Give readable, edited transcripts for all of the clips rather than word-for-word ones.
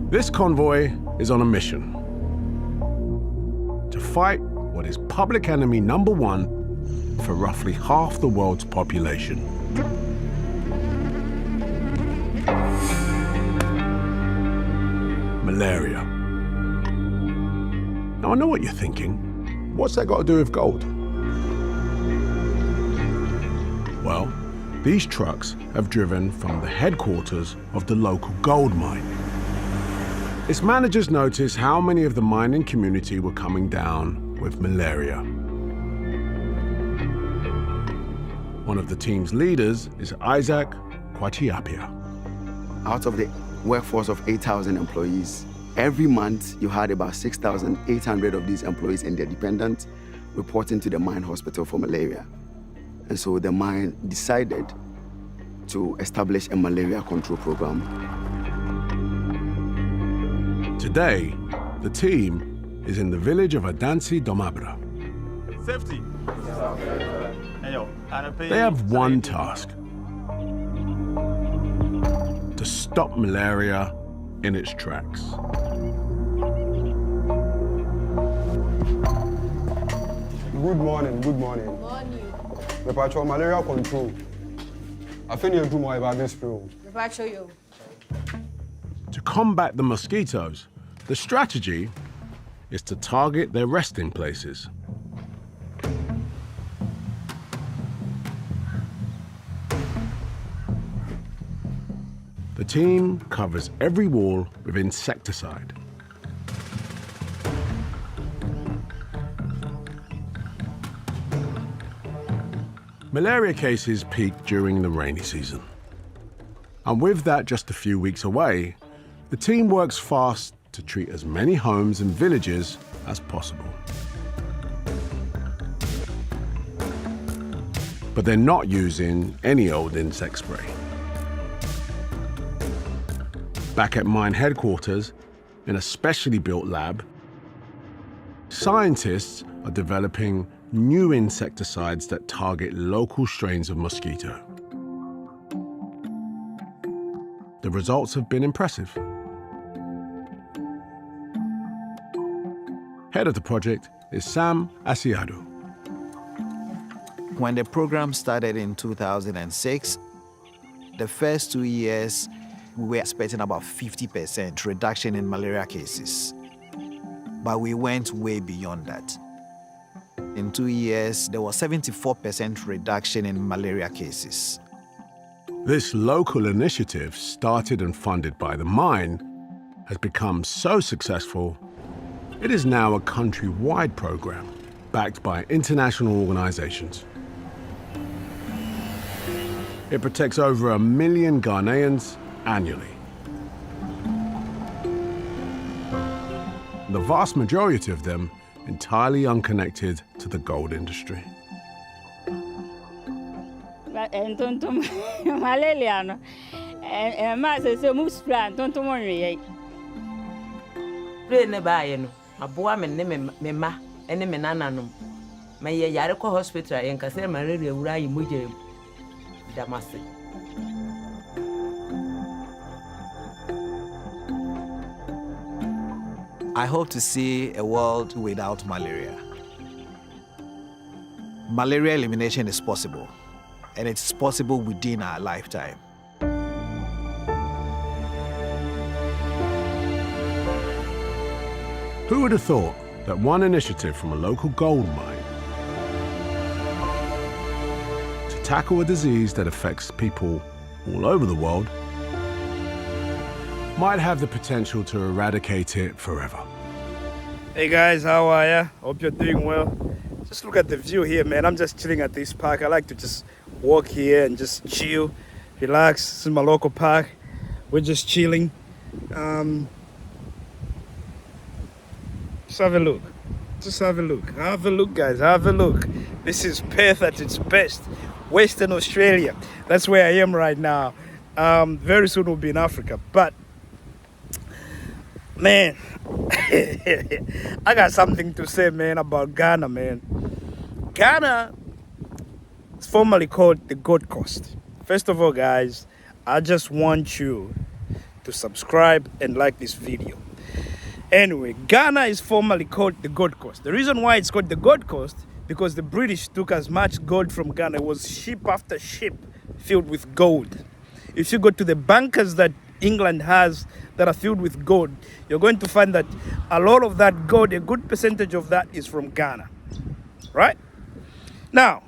This convoy is on a mission to fight what is public enemy number one for roughly half the world's population. Malaria. Now I know what you're thinking. What's that got to do with gold? Well, these trucks have driven from the headquarters of the local gold mine. Its managers noticed how many of the mining community were coming down with malaria. One of the team's leaders is Isaac Kwatiapia. Out of the workforce of 8,000 employees, every month you had about 6,800 of these employees and their dependents reporting to the mine hospital for malaria. And so the mine decided to establish a malaria control program. Today, the team is in the village of Adansi Domabra. Safety. They have one task: to stop malaria in its tracks. Good morning, good morning. Morning. The patrol malaria control. I think you do more about this film. The patrol you. To combat the mosquitoes, the strategy is to target their resting places. The team covers every wall with insecticide. Malaria cases peak during the rainy season. And with that just a few weeks away, the team works fast to treat as many homes and villages as possible. But they're not using any old insect spray. Back at mine headquarters, in a specially built lab, scientists are developing new insecticides that target local strains of mosquito. The results have been impressive. Head of the project is Sam Asiadu. When the program started in 2006, the first 2 years, we were expecting about 50% reduction in malaria cases. But we went way beyond that. In 2 years, there was 74% reduction in malaria cases. This local initiative, started and funded by the mine, has become so successful, it is now a country-wide program backed by international organizations. It protects over 1 million Ghanaians annually. The vast majority of them entirely unconnected to the gold industry. I hope to see a world without malaria. Malaria elimination is possible, and it's possible within our lifetime. Who would have thought that one initiative from a local gold mine to tackle a disease that affects people all over the world might have the potential to eradicate it forever? Hey guys, how are ya? Hope you're doing well. Just look at the view here, man. I'm just chilling at this park. I like to just walk here and just chill, relax. This is my local park. We're just chilling. Just have a look. Just have a look. Have a look, guys. Have a look. This is Perth at its best. Western Australia. That's where I am right now. Very soon we'll be in Africa. But, man, I got something to say, man, about Ghana, man. Ghana is formerly called the Gold Coast. First of all, guys, I just want you to subscribe and like this video. Anyway, Ghana is formerly called the Gold Coast. The reason why it's called the Gold Coast, because the British took as much gold from Ghana. It was ship after ship filled with gold. If you go to the bunkers that England has that are filled with gold, you're going to find that a lot of that gold, a good percentage of that is from Ghana, right? Now,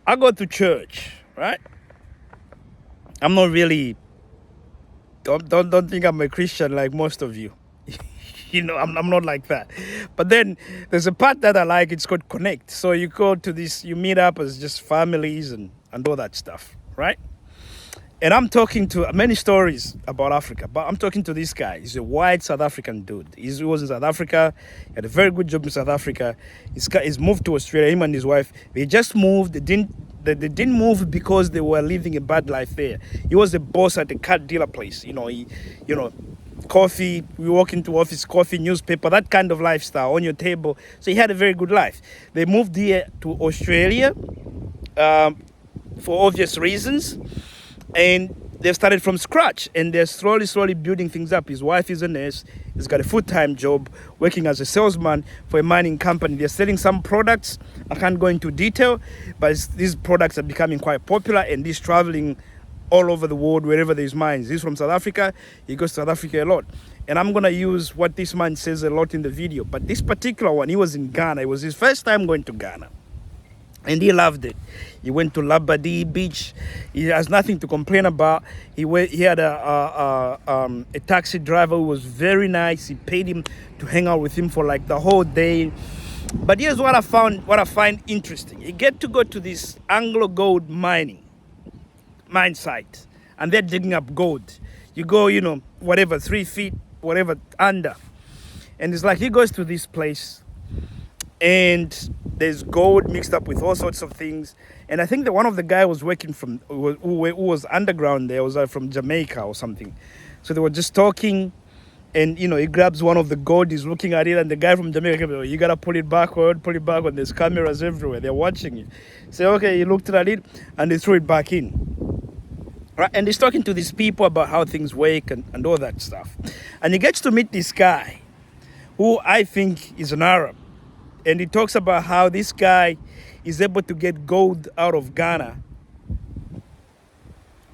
I go to church, right? I'm not really, don't think I'm a Christian like most of you. You know, I'm not like that. But then there's a part that I like, it's called Connect. So you go to this, you meet up as just families and all that stuff, right? And I'm talking to many stories about Africa, but I'm talking to this guy. He's a white South African dude. He was in South Africa, he had a very good job in South Africa. He's moved to Australia, him and his wife. They just moved, they didn't move because they were living a bad life there. He was a boss at a car dealer place. Coffee, we walk into office, coffee, newspaper, that kind of lifestyle on your table. So he had a very good life. They moved here to Australia for obvious reasons. And they've started from scratch, and they're slowly building things up. His wife is a nurse. He's got a full-time job working as a salesman for a mining company. They're selling some products. I can't go into detail, but these products are becoming quite popular, and he's traveling all over the world, wherever there's mines. He's from South Africa. He goes to South Africa a lot. And I'm going to use what this man says a lot in the video. But this particular one, he was in Ghana. It was his first time going to Ghana. And he loved it. He went to Labadee Beach. He has nothing to complain about. He had a taxi driver who was very nice. He paid him to hang out with him for like the whole day. But here's what I find interesting. You get to go to this Anglo gold mine site, and they're digging up gold. You go, 3 feet, whatever, under. And it's like he goes to this place, and there's gold mixed up with all sorts of things. And I think that one of the guy was working who was underground there, was from Jamaica or something. So they were just talking, and he grabs one of the gold, he's looking at it, and the guy from Jamaica goes, you gotta pull it backward, and there's cameras everywhere, they're watching you. So okay, he looked at it, and they threw it back in. Right? And he's talking to these people about how things work and all that stuff. And he gets to meet this guy, who I think is an Arab. And he talks about how this guy is able to get gold out of Ghana.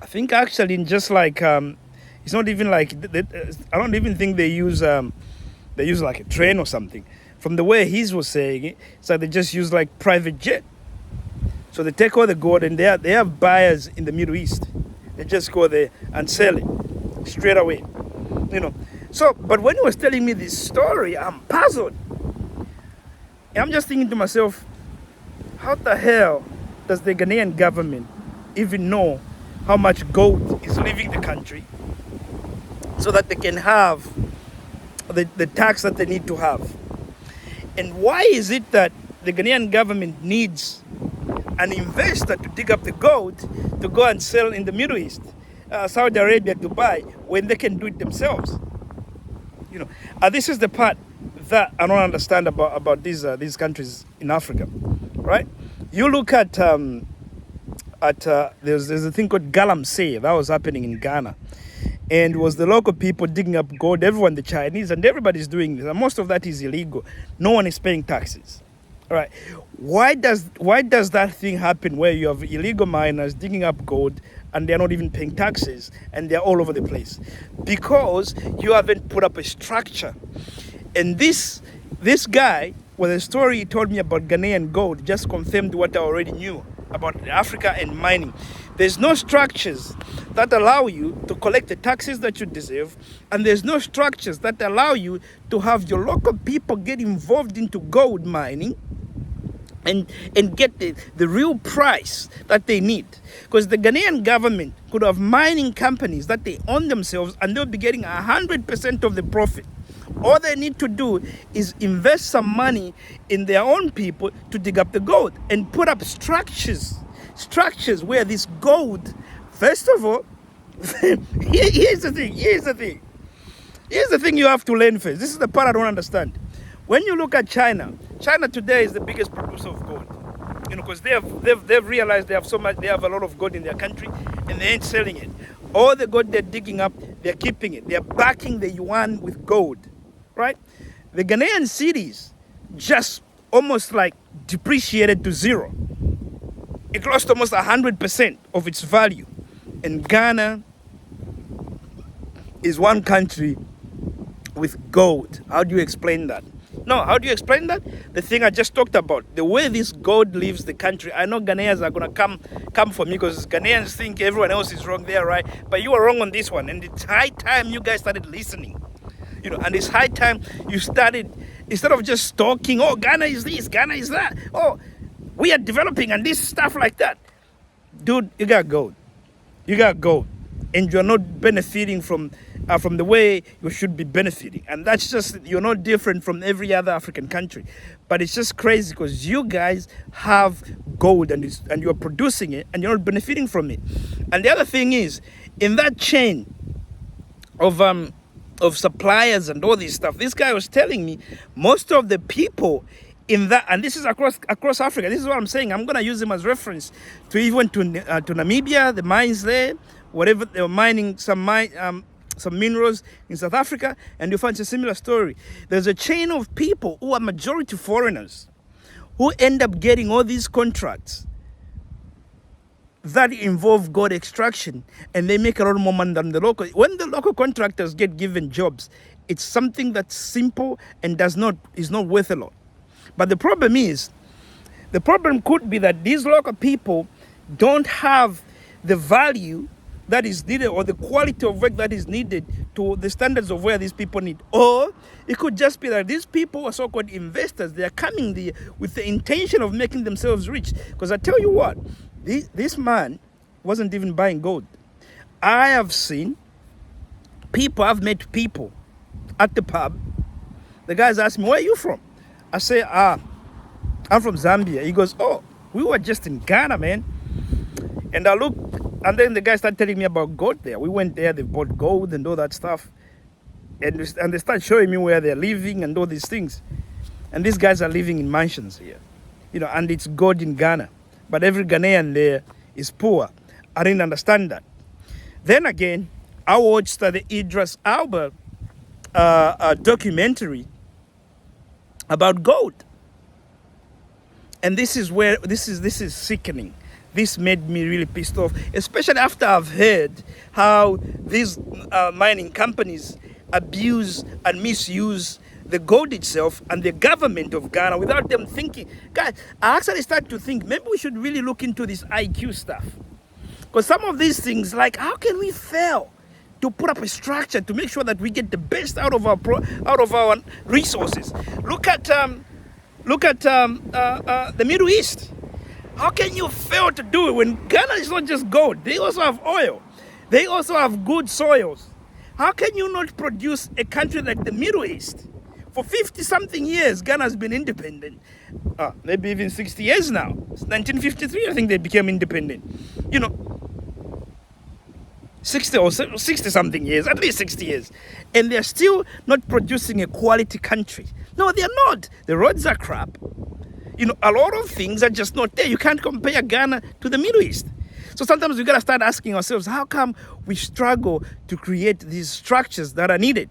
I think actually in just like, it's not even like, I don't even think they use like a train or something. From the way he was saying it, it's like they just use like private jet. So they take all the gold, and they have buyers in the Middle East. They just go there and sell it straight away. So, but when he was telling me this story, I'm puzzled. And I'm just thinking to myself, how the hell does the Ghanaian government even know how much gold is leaving the country so that they can have the tax that they need to have? And why is it that the Ghanaian government needs an investor to dig up the gold to go and sell in the Middle East, Saudi Arabia, Dubai, when they can do it themselves? This is the part that I don't understand about these countries in Africa, right? You look at there's a thing called Galamsey that was happening in Ghana, and it was the local people digging up gold. Everyone, the Chinese, and everybody's doing this. And most of that is illegal. No one is paying taxes. All right. Why does that thing happen where you have illegal miners digging up gold and they're not even paying taxes and they're all over the place? Because you haven't put up a structure. And this guy, with the story he told me about Ghanaian gold, just confirmed what I already knew about Africa and mining. There's no structures that allow you to collect the taxes that you deserve, and there's no structures that allow you to have your local people get involved into gold mining and get the real price that they need. Because the Ghanaian government could have mining companies that they own themselves, and they'll be getting 100% of the profit. All they need to do is invest some money in their own people to dig up the gold and put up structures where this gold, first of all, here's the thing you have to learn first. This is the part I don't understand. When you look at China today is the biggest producer of gold. Because they've realized they have a lot of gold in their country and they ain't selling it. All the gold they're digging up, they're keeping it. They're backing the yuan with gold, right? The Ghanaian cities just almost like depreciated to zero. It lost almost 100% of its value. And Ghana is one country with gold. How do you explain that? No, how do you explain that? The thing I just talked about, the way this gold leaves the country. I know Ghanaians are gonna come for me because Ghanaians think everyone else is wrong there, right? But you are wrong on this one. And it's high time you guys started listening. And it's high time you started, instead of just talking, oh, Ghana is this, Ghana is that. Oh, we are developing and this stuff like that. Dude, you got gold. You got gold. And you're not benefiting from the way you should be benefiting. And that's just, you're not different from every other African country. But it's just crazy because you guys have gold and you're producing it and you're not benefiting from it. And the other thing is, in that chain of suppliers and all this stuff, this guy was telling me most of the people in that, and this is across Africa, this is what I'm saying, I'm going to use him as reference to even to Namibia, the mines there, whatever, they were mining some minerals in South Africa, and you find a similar story. There's a chain of people who are majority foreigners who end up getting all these contracts that involve gold extraction, and they make a lot more money than the local. When the local contractors get given jobs, it's something that's simple and is not worth a lot. But the problem could be that these local people don't have the value that is needed or the quality of work that is needed to the standards of where these people need. Or it could just be that these people are so-called investors. They are coming there with the intention of making themselves rich. Because I tell you what, this man wasn't even buying gold. I've met people at the pub. The guys ask me, where are you from? I say, I'm from Zambia. He goes, oh, we were just in Ghana, man. And I look, and then the guy started telling me about gold there. We went there, they bought gold and all that stuff. And they start showing me where they're living and all these things. And these guys are living in mansions here. And it's gold in Ghana. But every Ghanaian there is poor. I didn't understand that. Then again, I watched the IDRUS ALBA documentary about gold. And this is sickening. This made me really pissed off, especially after I've heard how these mining companies abuse and misuse the gold itself and the government of Ghana without them thinking. Guys, I actually started to think maybe we should really look into this IQ stuff. Because some of these things, like how can we fail to put up a structure to make sure that we get the best out of our resources? Look at the Middle East. How can you fail to do it when Ghana is not just gold? They also have oil. They also have good soils. How can you not produce a country like the Middle East? For 50-something years, Ghana has been independent. Maybe even 60 years now. It's 1953, I think they became independent. 60 or 60-something years, at least 60 years. And they're still not producing a quality country. No, they're not. The roads are crap. A lot of things are just not there. You can't compare Ghana to the Middle East. So sometimes we got to start asking ourselves, how come we struggle to create these structures that are needed?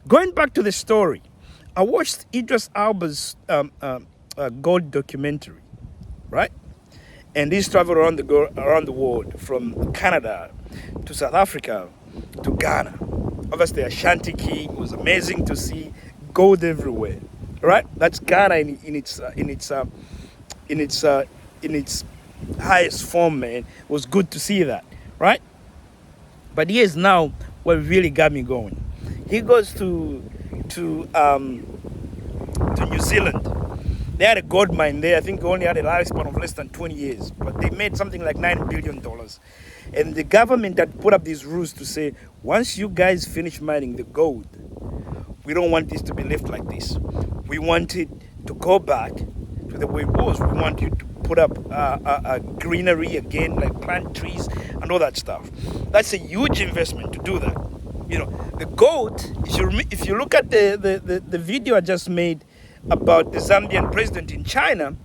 Going back to the story, I watched IDRUS ALBA's gold documentary, right? And he's traveled around the world, from Canada to South Africa to Ghana. Obviously, Ashanti King was amazing to see gold everywhere. Right, that's Ghana in its highest form, man. It was good to see that, right? But here's now what really got me going. He goes to New Zealand. They had a gold mine there. I think they only had a lifespan of less than 20 years, but they made something like $9 billion. And the government had put up these rules to say, once you guys finish mining the gold, we don't want this to be left like this. We want it to go back to the way it was. We want you to put up a greenery again, like plant trees and all that stuff. That's a huge investment to do that. The gold, if you look at the video I just made about the Zambian president in China,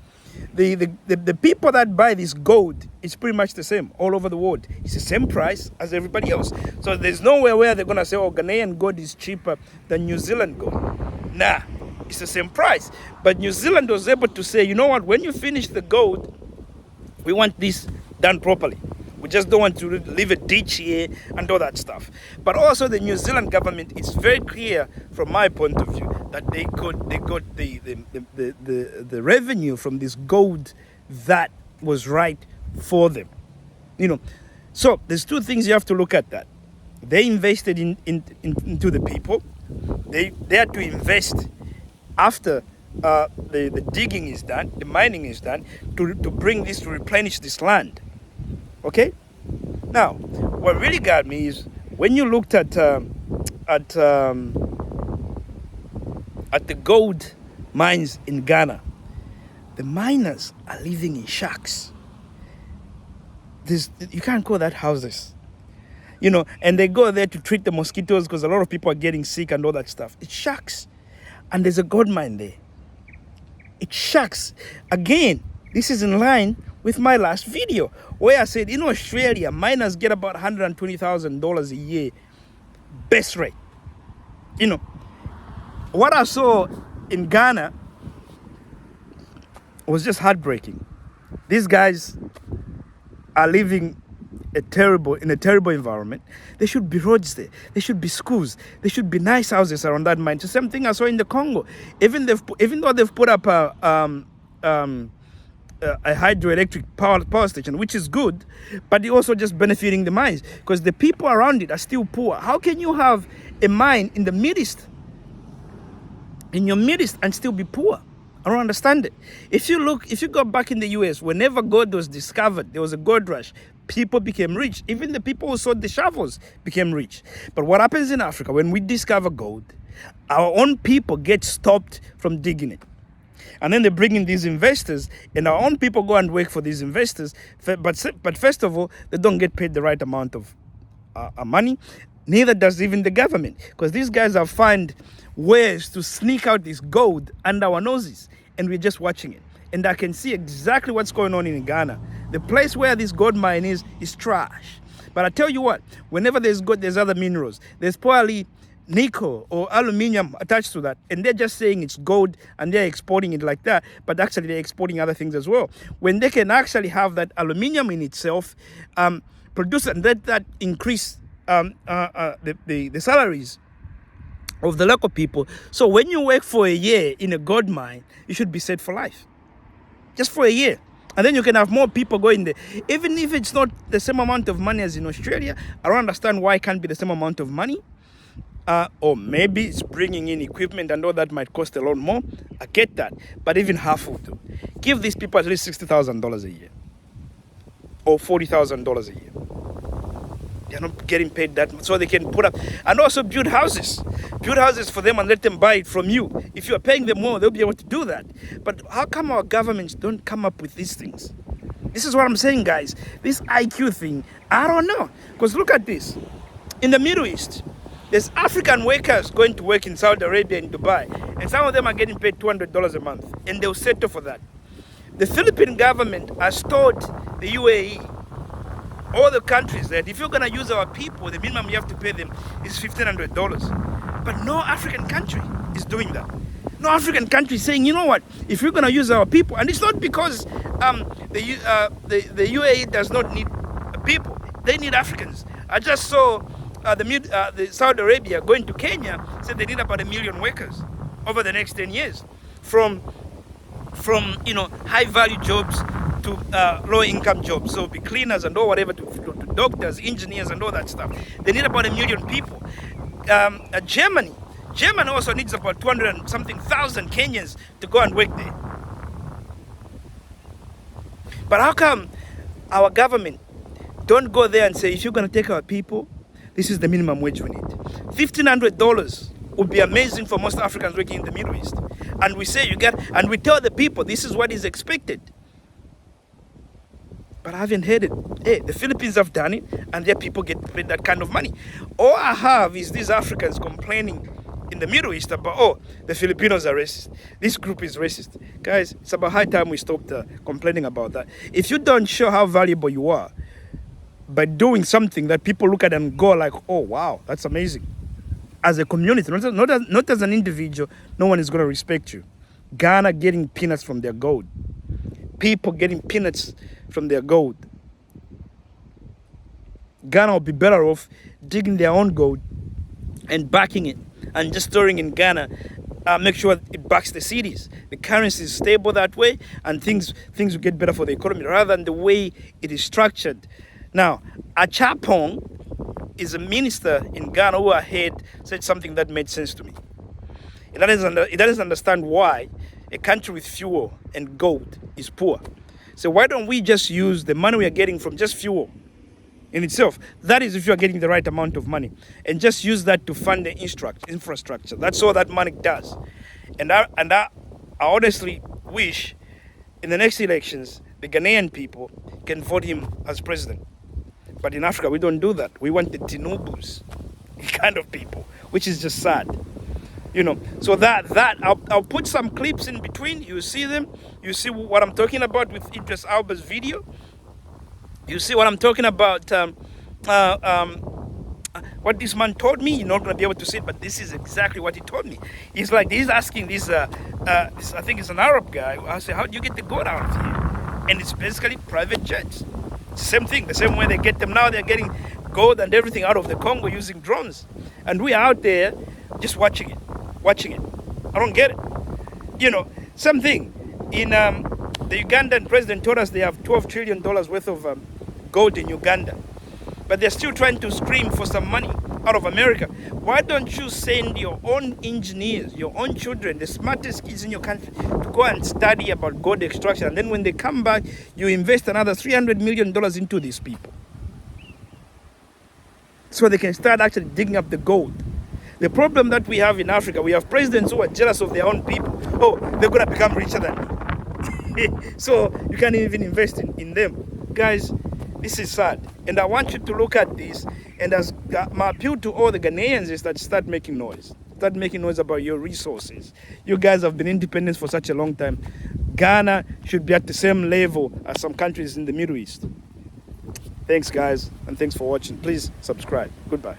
the people that buy this gold, it's pretty much the same all over the world. It's the same price as everybody else. So there's nowhere where they're gonna say, oh, Ghanaian gold is cheaper than New Zealand gold. Nah, it's the same price. But New Zealand was able to say, you know what, when you finish the gold, we want this done properly. We just don't want to leave a ditch here and all that stuff. But also the New Zealand government, it's very clear from my point of view that they got the revenue from this gold that was right for them. You know, so there's two things you have to look at that. They invested into the people. They had to invest after the digging is done, the mining is done, to bring this, to replenish this land. Okay? Now, what really got me is when you looked at the gold mines in Ghana, the miners are living in shacks. You can't call that houses. You know, and they go there to treat the mosquitoes because a lot of people are getting sick and all that stuff. It's shacks. And there's a gold mine there. It's shacks. Again, this is in line with my last video where I said in Australia, miners get about $120,000 a year, best rate. You know, what I saw in Ghana was just heartbreaking. These guys are living in a terrible environment. There should be roads there. There should be schools. There should be nice houses around that mine. The same thing I saw in the Congo. Even though they've put up a hydroelectric power station, which is good, but they're also just benefiting the mines because the people around it are still poor. How can you have a mine in the midst, in your midst, and still be poor? I don't understand it. If you go back in the US, whenever gold was discovered, there was a gold rush. People became rich. Even the people who sold the shovels became rich. But what happens in Africa, when we discover gold, our own people get stopped from digging it. And then they bring in these investors, and our own people go and work for these investors. But first of all, they don't get paid the right amount of money. Neither does even the government, because these guys have found ways to sneak out this gold under our noses, and we're just watching it. And I can see exactly what's going on in Ghana. The place where this gold mine is trash. But I tell you what, whenever there's gold, there's other minerals. There's probably nickel or aluminium attached to that, and they're just saying it's gold and they're exporting it like that, but actually they're exporting other things as well. When they can actually have that aluminium in itself, produce and that increase the salaries of the local people. So when you work for a year in a gold mine, you should be set for life, just for a year. And then you can have more people going there. Even if it's not the same amount of money as in Australia, I don't understand why it can't be the same amount of money. Or maybe it's bringing in equipment and all that might cost a lot more. I get that. But even half will do. Give these people at least $60,000 a year. Or $40,000 a year. They're not getting paid that much, so they can put up. And also build houses. Build houses for them and let them buy it from you. If you are paying them more, they'll be able to do that. But how come our governments don't come up with these things? This is what I'm saying, guys. This IQ thing, I don't know. Because look at this. In the Middle East, there's African workers going to work in Saudi Arabia and Dubai. And some of them are getting paid $200 a month. And they'll settle for that. The Philippine government has told the UAE, all the countries, that if you're going to use our people, the minimum you have to pay them is $1,500. But no African country is doing that. No African country is saying, you know what, if you're going to use our people, and it's not because the UAE does not need people, they need Africans. I just saw the Saudi Arabia going to Kenya, said they need about 1 million workers over the next 10 years, from high value jobs to low income jobs, so be cleaners and all whatever, to doctors, engineers and all that stuff. They need about 1 million people. Germany also needs about 200 and something thousand Kenyans to go and work there. But how come our government don't go there and say, if you're going to take our people, this is the minimum wage we need? $1,500 would be amazing for most Africans working in the Middle East. And we say and we tell the people this is what is expected. But I haven't heard it. Hey, the Philippines have done it, and their people get paid that kind of money. All I have is these Africans complaining in the Middle East about, oh, the Filipinos are racist. This group is racist. Guys, it's about high time we stopped complaining about that. If you don't show how valuable you are by doing something that people look at and go like, oh, wow, that's amazing. As a community, not as an individual, no one is going to respect you. Ghana getting peanuts from their gold. People getting peanuts from their gold. Ghana will be better off digging their own gold and backing it and just storing in Ghana. Make sure it backs the cities. The currency is stable that way, and things will get better for the economy rather than the way it is structured. Now, Achapong is a minister in Ghana who ahead said something that made sense to me. He doesn't understand why a country with fuel and gold is poor. So why don't we just use the money we are getting from just fuel in itself? That is if you are getting the right amount of money. And just use that to fund the infrastructure. That's all that money does. And I honestly wish in the next elections, the Ghanaian people can vote him as president. But in Africa, we don't do that. We want the Tinubus kind of people, which is just sad. You know, so that I'll put some clips in between. You see them. You see what I'm talking about with IDRUS ALBA's video. You see what I'm talking about. What this man told me. You're not going to be able to see it, but this is exactly what he told me. He's asking this. I think it's an Arab guy. I say, how do you get the gold out of here? And it's basically private jets. Same thing. The same way they get them now. They're getting gold and everything out of the Congo using drones, and we are out there just watching it. I don't get it. You know, same thing. In the Ugandan president told us they have $12 trillion worth of gold in Uganda, but they're still trying to scream for some money out of America. Why don't you send your own engineers, your own children, the smartest kids in your country, to go and study about gold extraction, and then when they come back, you invest another $300 million into these people so they can start actually digging up the gold. The problem that we have in Africa, we have presidents who are jealous of their own people. Oh, they're going to become richer than me. So you can't even invest in them. Guys, this is sad. And I want you to look at this. And as my appeal to all the Ghanaians is that start making noise. Start making noise about your resources. You guys have been independent for such a long time. Ghana should be at the same level as some countries in the Middle East. Thanks, guys. And thanks for watching. Please subscribe. Goodbye.